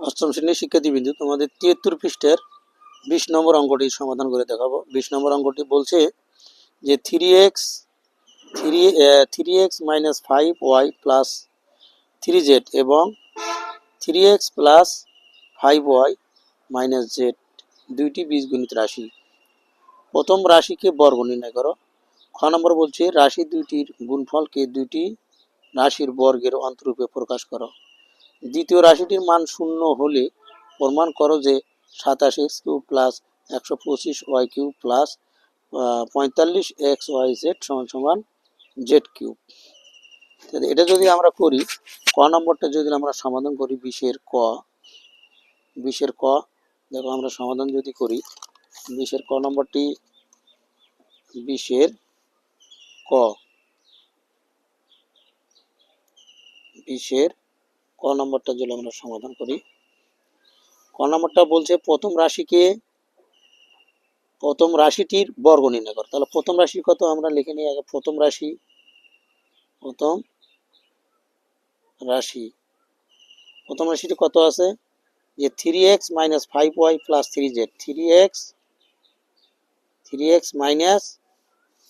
অষ্টম শ্রেণীর শিক্ষার্থীবৃন্দ, তোমাদের ৭৩ পৃষ্ঠার ২০ নম্বর অঙ্কটি সমাধান করে দেখাবো। ২০ নম্বর অঙ্কটি বলছে যে 3x minus 5y plus 3z এবং 3x plus 5y minus z দুইটি বীজগণিত রাশি। প্রথম রাশিকে বর্গ নির্ণয় করো। খ নম্বর বলছে রাশি দুইটির গুণফলকে দুইটি রাশির বর্গের অন্তরূপে প্রকাশ করো। দ্বিতীয় রাশিটির মান শূন্য হলে প্রমাণ করো যে 27x³ plus 125y³ plus 45xyz সমান z³। এটা যদি আমরা করি, ক নম্বরটা যদি আমরা সমাধান করি 20-এর ক, দেখো আমরা সমাধান যদি করি 20-এর ক নম্বরটি, 20-এর ক নম্বরটা যদি আমরা সমাধান করি, ক নম্বরটা বলছে প্রথম রাশিটির বর্গ নির্ণয় করো। তাহলে প্রথম রাশি কত আমরা লিখে নিই আগে। প্রথম রাশিটি কত আছে যে 3x minus 5y plus 3z, 3x minus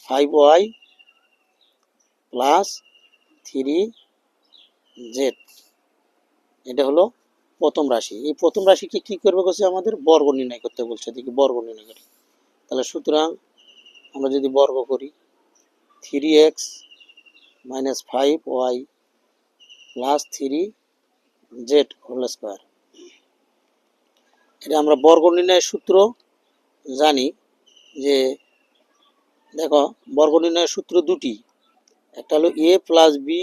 5y plus 3z, এটা হলো প্রথম রাশি। এই প্রথম রাশিকে কি করবে বলছে, আমাদের বর্গ নির্ণয় করতে বলছে। দেখি বর্গ নির্ণয় করি। তাহলে সুতরাং আমরা যদি বর্গ করি 3x minus 5y plus 3z whole square, এটা আমরা বর্গ নির্ণয়ের সূত্র জানি যে, দেখো বর্গ নির্ণয়ের সূত্র দুটি, একটা হলো a plus B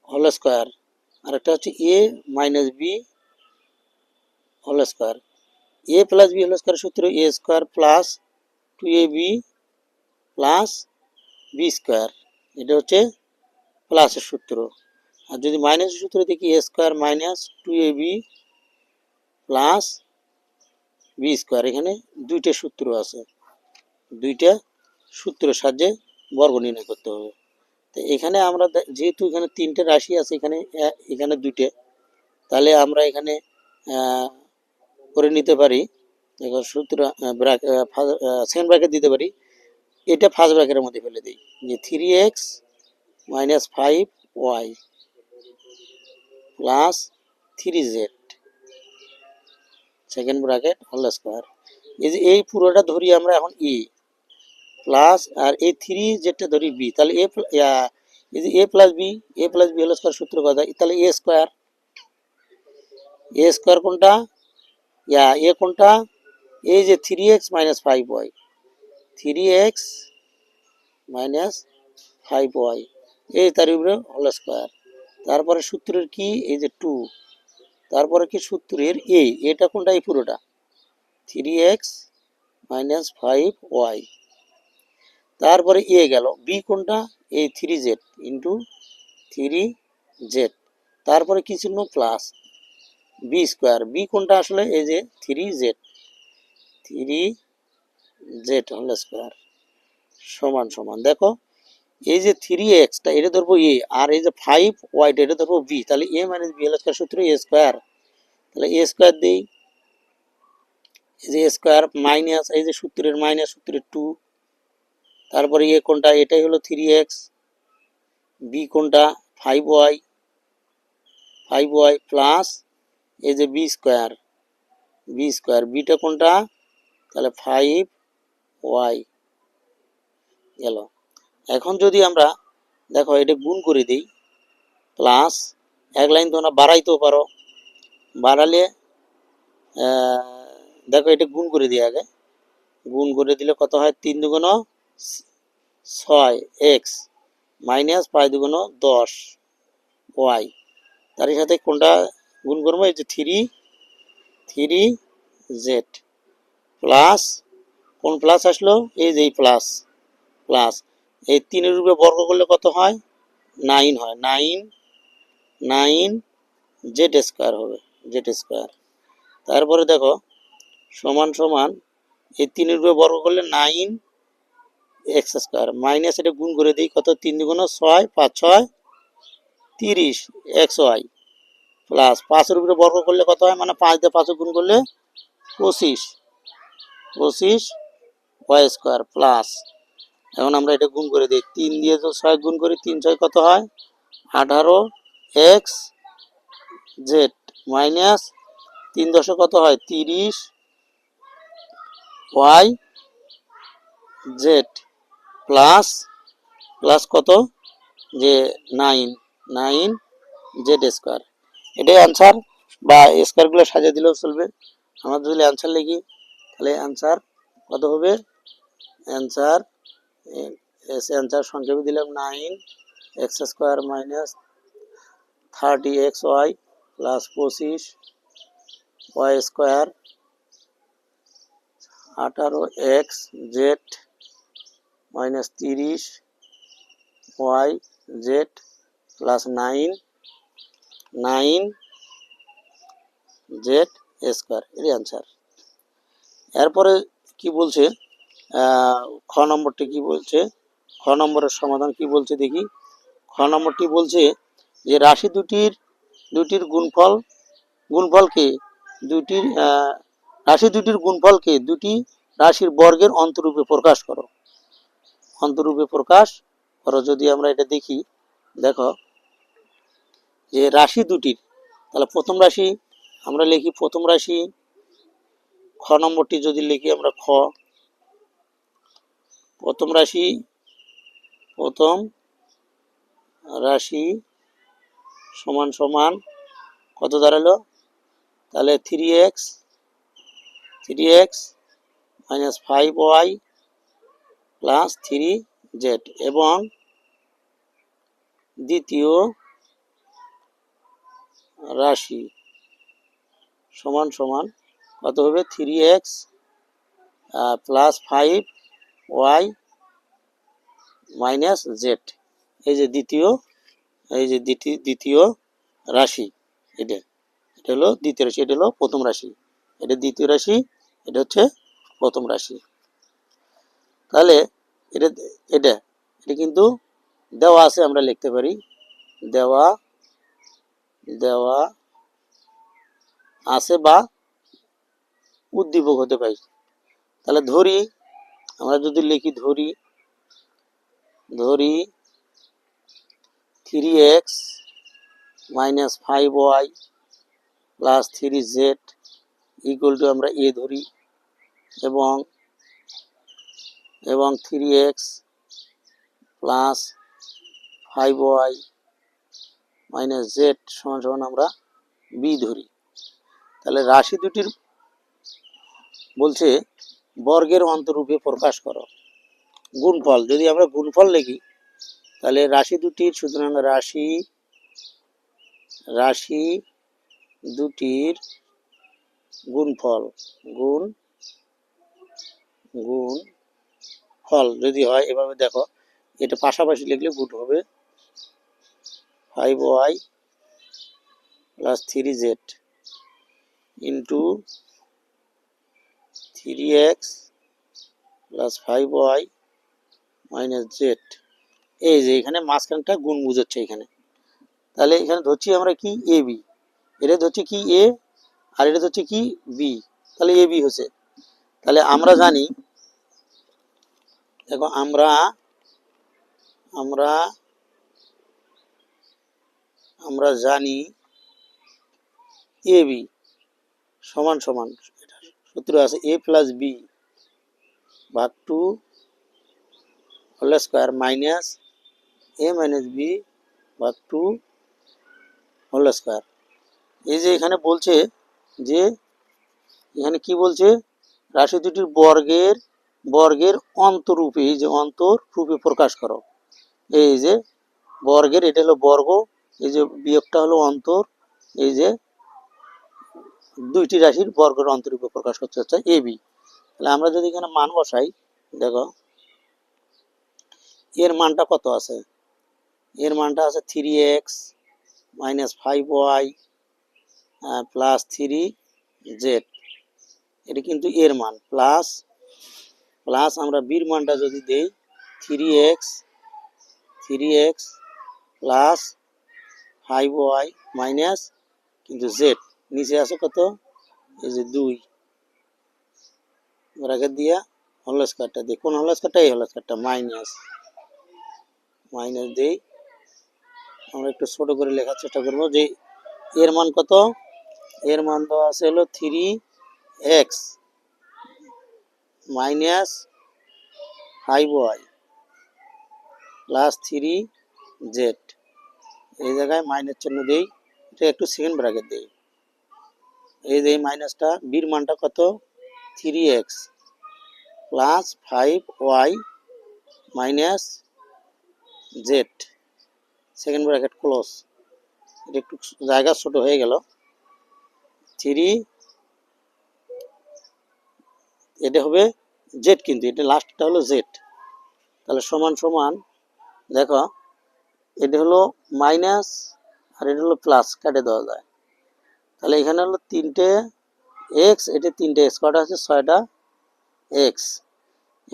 whole square আর একটা হচ্ছে a minus B whole square. a plus B whole square সূত্র a square plus 2ab plus B square, এটা হচ্ছে প্লাসের সূত্র। আর যদি মাইনাসের সূত্র দেখি a square minus 2ab plus B square, এখানে দুইটা সূত্র আছে, দুইটা সূত্রের সাহায্যে বর্গ নির্ণয় করতে হবে। তো এখানে আমরা যেহেতু এখানে তিনটে রাশি আছে, এখানে দুইটা, তাহলে আমরা এখানে করে নিতে পারি। দেখো সূত্র সেকেন্ড ব্র্যাকেট দিতে পারি, এটা ফার্স্ট ব্র্যাকেটের মধ্যে ফেলে দিই যে 3x minus 5y plus 3z second bracket whole square. এই যে এই পুরোটা ধরি আমরা এখন এ প্লাস, আর এই 3zটা ধরি বি, তাহলে এই যে a plus B whole square সূত্র কথা, তাহলে a স্কোয়ার কোনটা, এ কোনটা, এই যে 3x minus 5y, 3x minus 5y এই তার উপরে হোল স্কোয়ার। তারপরে সূত্রের কি, এই যে 2, তারপরে কি সূত্রের এটা কোনটা, এই পুরোটা 3x মাইনাস 5y, তারপরে এ গেল, বি কোনটা, এই 3z ইন্টু 3z, তারপরে কি ছিল প্লাস বি স্কোয়ার, বি কোনটা আসলে এই যে 3z হোল স্কোয়ার সমান দেখো এই যে 3xটা এটা ধরবো এ, আর এই যে 5yটা এটা ধরবো বি, তাহলে a minus B whole square সূত্র a স্কোয়ার, তাহলে a স্কোয়ার দিই, এই যে স্কোয়ার মাইনাস এই যে সূত্রের মাইনাস সূত্রের 2, তারপরে এ কোনটা, এটাই হলো 3x, বি কোনটা 5y প্লাস এই যে বি স্কোয়ার, বিটা কোনটা, তাহলে 5y গেল। এখন যদি আমরা দেখো এটা গুণ করে দিই, প্লাস এক লাইন তোমরা বাড়াইতেও পারো, বাড়ালে দেখো এটা গুণ করে দিই আগে, গুণ করে দিলে কত হয়, 3 দুগুণ 6x মাইনাস 5 দুগুণ 10y, তার সাথে কোনটা গুণ করবো, এই যে 3z প্লাস কোন প্লাস আসলো, এই যে প্লাস এই 3-এর রূপে বর্গ করলে কত হয়, 9 হয়, 9z স্কোয়ার হবে, z স্কোয়ার। তারপরে দেখো সমান এই 3-এর রূপে বর্গ করলে 9x স্কোয়ার মাইনাস এটা গুণ করে দিই, কত 3 দুগুণ 6, 5 6 30 xy প্লাস 5-এর উপরে বর্গ করলে কত হয়, মানে 5 দিয়ে 5 গুণ করলে 25 ওয়াই স্কোয়ার প্লাস, এখন আমরা এটা গুণ করে দিই, 3 দিয়ে তো 6 গুণ করি, 3 6 কত হয় 18 এক্স জেড মাইনাস 3 10 কত হয় 30 ওয়াই জেড প্লাস প্লাস কত যে 9 জেড স্কোয়ার। এটাই অ্যান্সার, বা স্কোয়ারগুলো সাজিয়ে দিলেও চলবে। আমরা যদি অ্যান্সার লিখি তাহলে অ্যান্সার কত হবে, অ্যান্সার অ্যান্সার সংক্ষেপে দিলাম 9 x square minus 30 x y plus 25 y square 18 x z minus 30 y z plus 9 z square, এর অ্যান্সার। এরপরে কি বলছে, খ নম্বরটি কি বলছে, খ নম্বরের সমাধান কি বলছে দেখি। খ নম্বরটি বলছে যে রাশি দুটির গুণফলকে রাশি দুটির গুণফলকে দুটি রাশির বর্গের অন্তরূপে প্রকাশ করো। অন্তরূপে প্রকাশ করো, যদি আমরা এটা দেখি, দেখো যে রাশি দুটির, তাহলে প্রথম রাশি আমরা লিখি, প্রথম রাশি খ নম্বরটি যদি লিখি আমরা প্রথম রাশি সমান সমান কত দাঁড়ালো, তাহলে 3x minus 5y plus 3z, এবং দ্বিতীয় রাশি সমান সমান কত হবে 3x plus 5y minus Z. এই যে দ্বিতীয় রাশি, এটা হলো দ্বিতীয় রাশি, এটা হলো প্রথম রাশি, এটা দ্বিতীয় রাশি, এটা হচ্ছে প্রথম রাশি। তাহলে এটা এটা এটা কিন্তু দেওয়া আছে, আমরা লিখতে পারি দেওয়া আছে বা উদ্দীপক হতে পারে। তাহলে ধরি, আমরা যদি লিখি ধরি 3x minus 5y plus 3z equal to আমরা এ ধরি, এবং 3x plus 5y minus Z সমান সমান আমরা বি ধরি। তাহলে রাশি দুটির বলছে বর্গের অন্তরূপে প্রকাশ করো। গুণফল, যদি আমরা গুণফল লিখি তাহলে রাশি দুটির, সুতরাং রাশি দুটির গুণফল যদি হয় এভাবে, দেখো এটা পাশাপাশি লিখলে গুণ হবে 5y plus 3z into 3x plus 5y minus Z. এই যে এখানে মাঝখানটা গুণ বুঝাচ্ছে এখানে, তাহলে এখানে ধরছি আমরা কি এ বি, এটা ধরছি কি এ আর এটা ধরছি কি বি, তাহলে এ বি হচ্ছে। তাহলে আমরা জানি, দেখো আমরা জানি এ বি সমান সমান, সূত্র আছে এ প্লাস বি ভাগ 2 হোল স্কোয়ার মাইনাস এ মাইনাস বি ভাগ 2 হোল স্কোয়ার। এই যে এখানে বলছে যে, এখানে কি বলছে, রাশি দুটির বর্গের অন্তরূপে, এই যে অন্তরূপে প্রকাশ করো। এই যে বর্গের, এটা হলো বর্গ, এই যে বিয়োগটা হলো অন্তর, এই যে দুইটি রাশির বর্গের অন্তরূপে প্রকাশ করতে হচ্ছে এ বি। তাহলে আমরা যদি এখানে মান বসাই, দেখো এর মানটা কত আছে, এর মানটা আছে 3x minus 5y plus 3z, এটা কিন্তু এর মান, প্লাস আমরা বির মানটা যদি দেই 3x প্লাস 5y মাইনাস কিন্তু জেড নিচে আছে কত, এই যে 2 ব্র্যাকেট দিয়া হোল স্কয়ারটা দিই, কোন হোল স্কয়ারটা, এই হোল স্কয়ারটা মাইনাস দেই। আমরা একটু ছোট করে লেখার চেষ্টা করব যে এর মান কত, এর মান দেওয়া আছে হলো 3x minus 5y plus 3z, এই জায়গায় মাইনাস চিহ্ন দেই, এটা একটু সেকেন্ড ব্র্যাকেট দেই। এই যে মাইনাসটা, বির মানটা কত, 3x plus 5y minus z, second bracket close. এটা একটু জায়গা ছোট হয়ে গেল। 3, এটা হবে z, কিন্তু এটা লাস্টটা হলো z, তাহলে সমান সমান দেখো এটা হলো মাইনাস আর এটা হলো প্লাস, কাটে দেওয়া যায়। তাহলে এখানে হলো 3টে x, এটা 3টে x, কটা আছে 6টা x,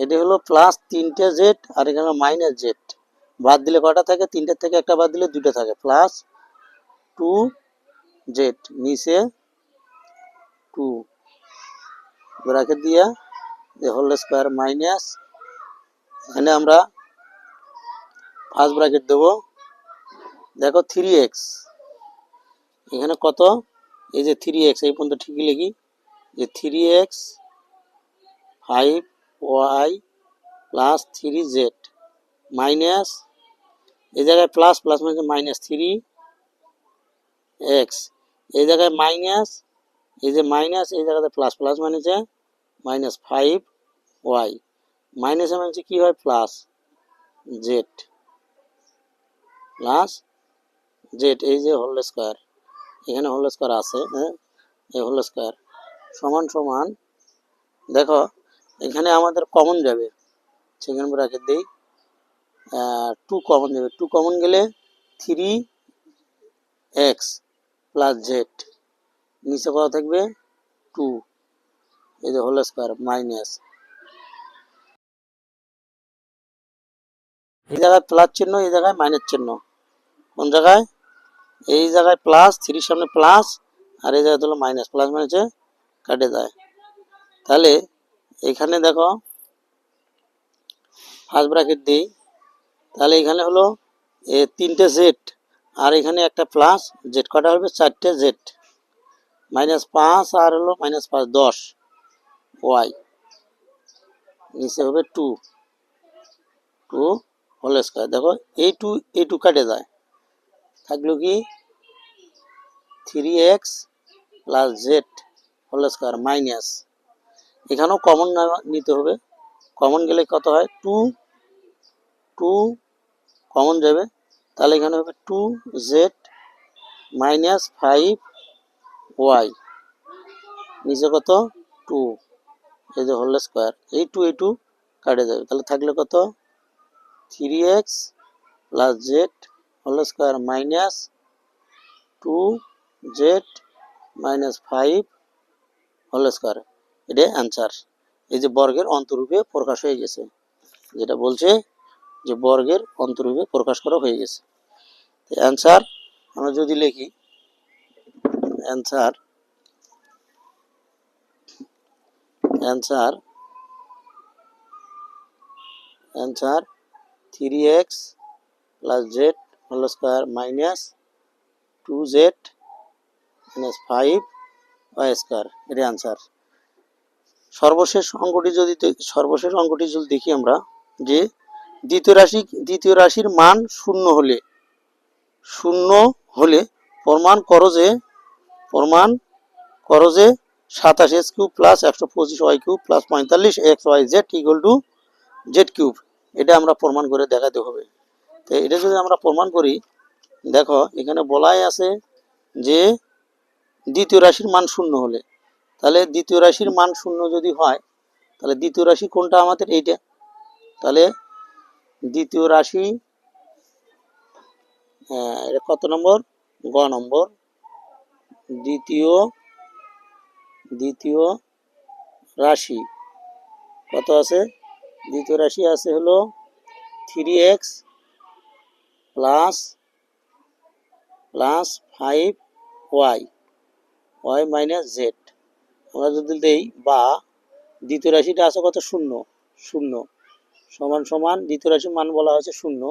এটা হলো প্লাস 3টে z আর এখানে মাইনাস z, বাদ দিলে কটা থাকে, 3টের থেকে একটা বাদ দিলে 2টা থাকে, প্লাস 2z নিচে 2 ব্র্যাকেট দিয়া যে হোল স্কয়ার মাইনাস, এখানে আমরা ফার্স্ট ব্র্যাকেট দেবো, দেখো 3x, এখানে কত, এই যে 3x, এই পর্যন্ত ঠিকই লিখি যে 3x 5y plus 3z minus, এই জায়গায় প্লাস প্লাস মানে মাইনাস 3x, এই জায়গায় মাইনাস, এই যে মাইনাস, এই জায়গাতে প্লাস প্লাস মানে যে মাইনাস 5y মাইনাস মানে কি হয় প্লাস z প্লাস z, এই যে হোল স্কয়ার, এখানে হোল স্কয়ার আছে, হ্যাঁ এই হোল স্কয়ার সমান সমান, দেখো এখানে আমাদের কমন যাবে, সেকেন্ড ব্র্যাকেট দেই, 2 কমন যাবে, 2 কমন গেলে 3x প্লাস z, নিচে কত থাকবে 2, এই যে হোল স্কয়ার মাইনাস, এই জায়গায় প্লাস চিহ্ন, এই জায়গায় মাইনাস চিহ্ন, কোন জায়গায়, এই জায়গায় প্লাস, 3 সামনে প্লাস আর এই জায়গায় হলো মাইনাস, প্লাস মাইনাসে কাটে যায়। তাহলে এখানে দেখো ফার্স্ট ব্র্যাকেট দিই, তাহলে এখানে হলো 3টে জেড আর এখানে একটা প্লাস জেড, কটা হবে 4টে জেড, মাইনাস 5 আর হলো মাইনাস 5 10 ওয়াই, নিচে হবে 2 হোল স্কয়ার, দেখো এই 2 কাটে যায়, থাকলো কি 3x plus z whole square minus, এখানেও কমন নিতে হবে, কমন গেলে কত হয় 2 কমন যাবে, তাহলে এখানে হবে 2z মাইনাস 5y, নিচে কত 2, এই যে হোল স্কয়ার, এই 2 কাটে যাবে, তাহলে থাকলে কত 3x plus z whole square minus 2z minus 5 whole square, এটা অ্যান্সার। এই যে বর্গের অন্তরূপে প্রকাশ হয়ে গেছে, যেটা বলছে যে বর্গের অন্তরূপে প্রকাশ করা হয়ে গেছে। অ্যান্সার আমরা যদি লিখি, answer 3x plus z whole square minus 2z minus 5y square, এটা অ্যান্সার। সর্বশেষ অঙ্কটি যদি দেখি আমরা, যে দ্বিতীয় রাশির মান শূন্য হলে প্রমাণ করো যে 27x cube plus 125y cube plus 45xyz equal to z cube, এটা আমরা প্রমাণ করে দেখাতে হবে। তো এটা যদি আমরা প্রমাণ করি, দেখো এখানে বলাই আছে যে দ্বিতীয় রাশির মান শূন্য হলে, তাহলে দ্বিতীয় রাশির মান শূন্য যদি হয়, তাহলে দ্বিতীয় রাশি কোনটা আমাদের, এইটা, তাহলে দ্বিতীয় রাশি, এটা কত নম্বর, গ নম্বর, দ্বিতীয় রাশি কত আছে, দ্বিতীয় রাশি আছে হলো 3x plus 5y Y minus Z. আমরা যদি দেই বা দ্বিতীয় রাশিটা আছে কত, শূন্য, শূন্য সমান সমান দ্বিতীয় রাশির মান বলা হয়েছে শূন্য,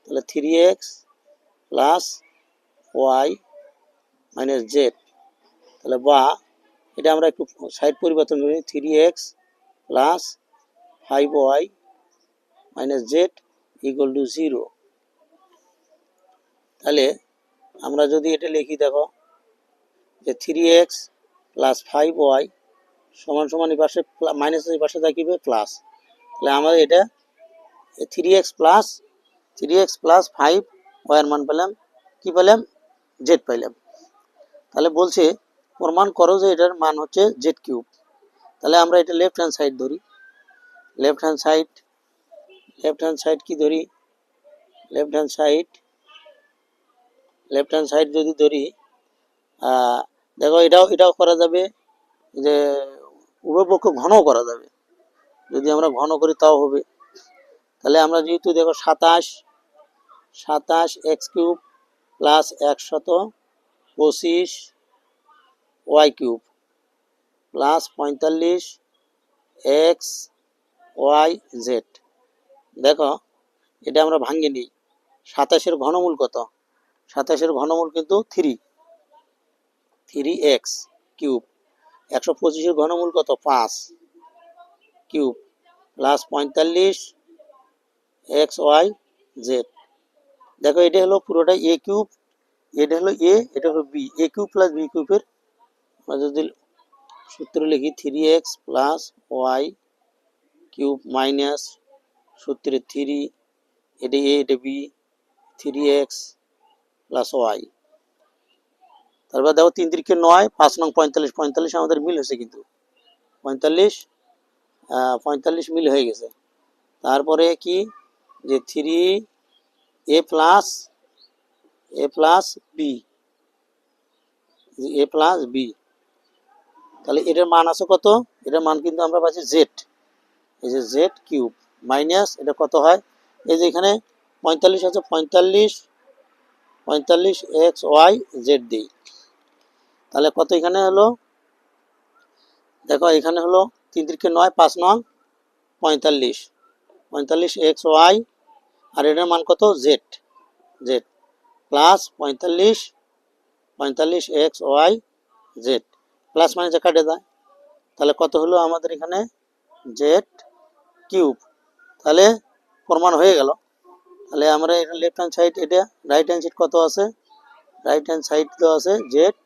তাহলে 3x plus Y minus Z. তাহলে বা এটা আমরা একটু সাইড পরিবর্তন করি, 3x plus 5y minus Z equal to 0। তাহলে আমরা যদি এটা লিখি, দেখো যে 3x প্লাস 5y সমান সমান এই পাশে মাইনাস, এই পাশে থাকিবে প্লাস। তাহলে আমাদের এটা 3x প্লাস 5y এর মান পেলাম, কি পেলাম, জেড পেলাম। তাহলে বলছে প্রমাণ করো যে এটার মান হচ্ছে জেড কিউব। তাহলে আমরা এটা লেফট হ্যান্ড সাইড ধরি, লেফট হ্যান্ড সাইড কি ধরি, লেফট হ্যান্ড সাইড যদি ধরি, দেখো এটাও করা যাবে, যে উভয় পক্ষ ঘন করা যাবে, যদি আমরা ঘন করি তাও হবে। তাহলে আমরা যেহেতু দেখো 27 x cube plus 125 y cube plus 45 x y z. দেখো এটা আমরা ভাঙিয়ে নিই, 27-এর ঘনমূল কত, 27-এর ঘনমূল কিন্তু 3x কিউব, 125-এর ঘনমূল কত, 5 cube plus 45 x y z. দেখো এটা হলো পুরোটা এ কিউব, এটা হলো এ, এটা হলো বি, এ কিউব প্লাস বি কিউবের আমরা যদি সূত্র লিখি 3x plus Y cube minus সূত্রে 3, এটা এ এটা বি, 3x প্লাস ওয়াই। তারপর দেখো 3 3 9, 5 9 45, 45 আমাদের মিল হয়েছে কিন্তু 45 মিল হয়ে গেছে। তারপরে কি যে 3a প্লাস বি, তাহলে এটার মান আছে কত, এটার মান কিন্তু আমরা পাচ্ছি জেড, এই যে জেড কিউব মাইনাস এটা কত হয়, এই যে এখানে 45 আছে, 45 এক্স ওয়াই জেড দিই, তাহলে কত এখানে হলো, দেখো এখানে হলো 3 3 9, 5 9 45 এক্স ওয়াই, আর এটার মান কত, z plus 45 x y z, plus মানে যে কাটে দেয়, তাহলে কত হলো আমাদের এখানে জেড কিউব। তাহলে প্রমাণ হয়ে গেল। তাহলে আমরা এটা লেফট হ্যান্ড সাইড, এটা রাইট হ্যান্ড সাইড কত আছে, রাইট হ্যান্ড সাইড দেওয়া আছে জেড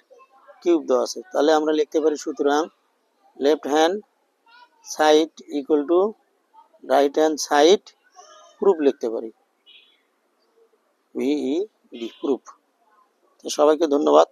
কিউব দেওয়া আছে। তাহলে আমরা লিখতে পারি সুতরাং left hand side equal to right hand side proof লিখতে পারি, ভিই ডি প্রুফ। তো সবাইকে ধন্যবাদ।